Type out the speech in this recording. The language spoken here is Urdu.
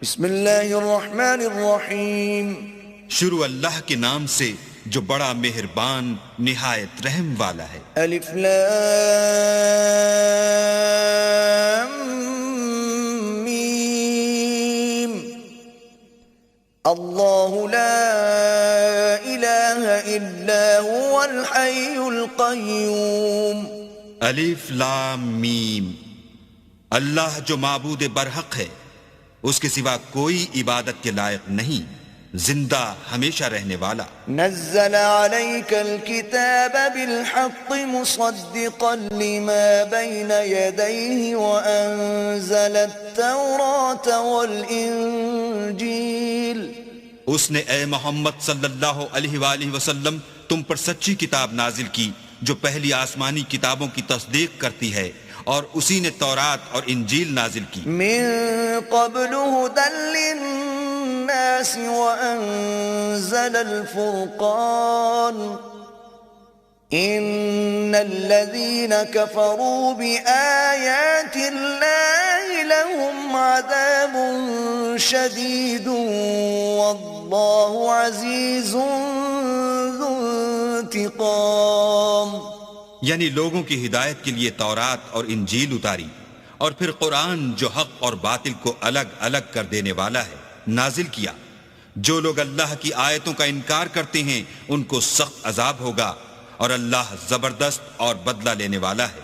بسم اللہ الرحمن الرحیم. شروع اللہ کے نام سے جو بڑا مہربان نہایت رحم والا ہے. الف لام میم. اللہ لا الہ الا هو الحی القیوم. الف لام میم. اللہ جو معبود برحق ہے، اس کے سوا کوئی عبادت کے لائق نہیں، زندہ ہمیشہ رہنے والا. نزل عليك الكتاب بالحق مصدقا لما بين يديه وأنزل التوراة والإنجيل. اس نے اے محمد صلی اللہ علیہ وآلہ وسلم تم پر سچی کتاب نازل کی جو پہلی آسمانی کتابوں کی تصدیق کرتی ہے، اور اسی نے تورات اور انجیل نازل کی. من قبل هدى للناس وأنزل الفرقان. إن الذين كفروا بآيات الله لهم عذاب شديد والله عزيز ذو انتقام. یعنی لوگوں کی ہدایت کے لیے تورات اور انجیل اتاری، اور پھر قرآن جو حق اور باطل کو الگ الگ کر دینے والا ہے نازل کیا. جو لوگ اللہ کی آیتوں کا انکار کرتے ہیں ان کو سخت عذاب ہوگا، اور اللہ زبردست اور بدلہ لینے والا ہے.